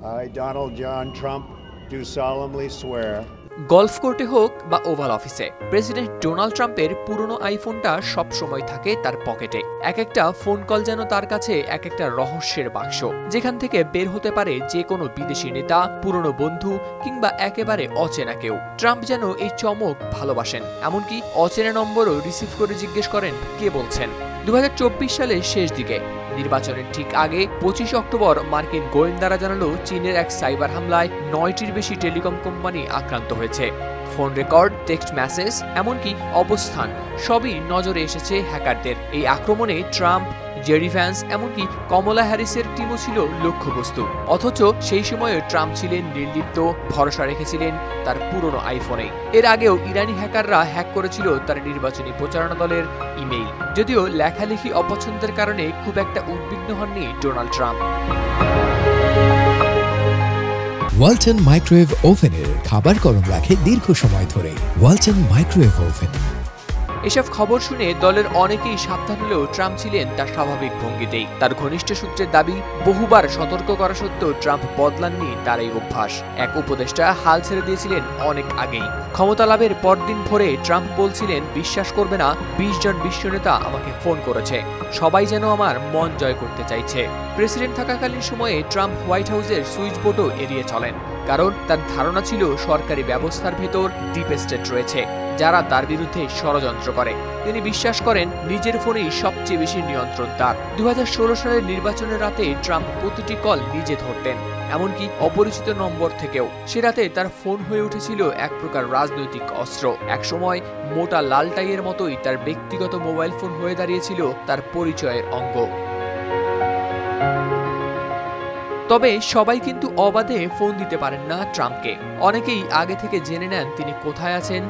I, Donald John Trump, do solemnly swear. Golf কোর্টে হোক বা ওভাল অফিসে প্রেসিডেন্ট ডোনাল্ড ট্রাম্পের পুরনো আইফোনটা সব সময় থাকে তার পকেটে। এক একটা ফোন কল যেন তার কাছে এক একটা রহস্যের বাক্স, যেখান থেকে বের হতে পারে যে কোনো বিদেশি নেতা, পুরনো বন্ধু কিংবা একেবারে অচেনা কেউ। ট্রাম্প যেন এই চমক ভালোবাসেন, এমনকি অচেনা নম্বরও রিসিভ করে জিজ্ঞেস করেন কে বলছেন। 2024 সালের শেষ দিকে নির্বাচনের ঠিক আগে 25 অক্টোবর মার্কিন গোয়েন্দারা জানালো চীনের এক সাইবার হামলায় 9টির বেশি টেলিকম কোম্পানি আক্রান্ত হয়েছে। ফোন রেকর্ড, টেক্সট মেসেজ, এমনকি অবস্থান সবই নজরে এসেছে হ্যাকারদের। এই আক্রমণে ট্রাম্প, জেডি ভ্যান্স, এমনকি কমলা হ্যারিসের টিমও ছিল লক্ষ্যবস্তু। অথচ সেই সময়ে ট্রাম্প ছিলেন নির্লিপ্ত, ভরসা রেখেছিলেন তার পুরনো আইফোনে। এর আগেও ইরানি হ্যাকাররা হ্যাক করেছিল তার নির্বাচনী প্রচারণা দলের ইমেইল। যদিও লেখালেখি অপছন্দের কারণে খুব একটা উদ্বিগ্ন হননি ডোনাল্ড ট্রাম্প। ওয়ালটন মাইক্রোওয়েভ ওভেনের খাবার গরম রাখে দীর্ঘ সময় ধরে। Walton microwave oven. এসব খবর শুনে দলের অনেকেই সাবধান হলেও ট্রাম্প ছিলেন তার স্বাভাবিক ভঙ্গিতেই। তার ঘনিষ্ঠ সূত্রের দাবি, বহুবার সতর্ক করা সত্ত্বেও ট্রাম্প বদলাননি তার এই অভ্যাস। এক উপদেষ্টা হাল ছেড়ে দিয়েছিলেন অনেক আগেই। ক্ষমতা লাভের পরদিন ভোরে ট্রাম্প বলছিলেন, বিশ্বাস করবে না, 20 জন বিশ্ব নেতা আমাকে ফোন করেছে, সবাই যেন আমার মন জয় করতে চাইছে। প্রেসিডেন্ট থাকাকালীন সময়ে ট্রাম্প হোয়াইট হাউসের সুইচ বোর্ডও এড়িয়ে চলেন, কারণ তার ধারণা ছিল সরকারি ব্যবস্থার ভেতর ডিপ স্টেট রয়েছে, যারা তার বিরুদ্ধে ষড়যন্ত্র করে। তিনি বিশ্বাস করেন নিজের ফোনেই সবচেয়ে বেশি নিয়ন্ত্রণ তার। 2016 সালের নির্বাচনের রাতে ট্রাম্প প্রতিটি কল নিজে ধরতেন, এমনকি অপরিচিত নম্বর থেকেও। সে রাতে তার ফোন হয়ে উঠেছিল এক প্রকার রাজনৈতিক অস্ত্র। একসময় মোটা লাল টাইয়ের মতোই তার ব্যক্তিগত মোবাইল ফোন হয়ে দাঁড়িয়েছিল তার পরিচয়ের অঙ্গ। তবে সবাই কিন্তু অবাধে ফোন দিতে পারেন না ট্রাম্পকে। অনেকেই আগে থেকে জেনে নেন তিনি কোথায় আছেন,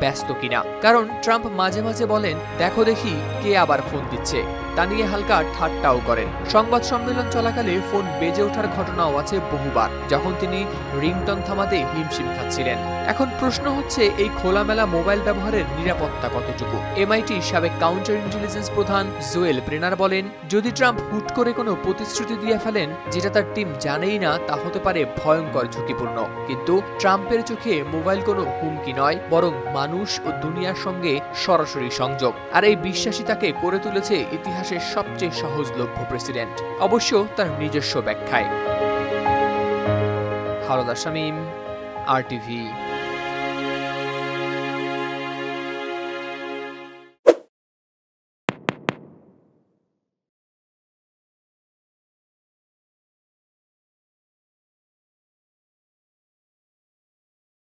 ব্যস্ত কিনা। কারণ ট্রাম্প মাঝে মাঝে বলেন, দেখো দেখি কে আবার ফোন দিচ্ছে। তা নিয়ে হালকা ঠাট্টাও করেন। সংবাদ সম্মেলন চলাকালে ফোন বেজে ওঠার ঘটনাও আছে বহুবার, যখন তিনি রিংটন থামাতে হিমশিম খাচ্ছিলেন। এখন প্রশ্ন হচ্ছে, এই খোলামেলা মোবাইল ব্যবহারের নিরাপত্তা কতটুকু? MIT সাবেক কাউন্টার ইন্টেলিজেন্স প্রধান জোয়েল ব্রেনার বলেন, যদি ট্রাম্প হুট করে কোনো প্রতিশ্রুতি দিয়ে ফেলেন যেটা তার টিম জানেই না, তা হতে পারে ভয়ঙ্কর ঝুঁকিপূর্ণ। কিন্তু ট্রাম্পের চোখে মোবাইল কোনো হুমকি নয়, বরং মানুষ ও দুনিয়ার সঙ্গে সরাসরি সংযোগ। আর এই বিশ্বাসই তাকে করে তুলেছে ইতিহাসের সবচেয়ে সহজলভ্য প্রেসিডেন্ট, অবশ্য তার নিজস্ব ব্যাখ্যায়। হাওলাদার শামীম, RTV।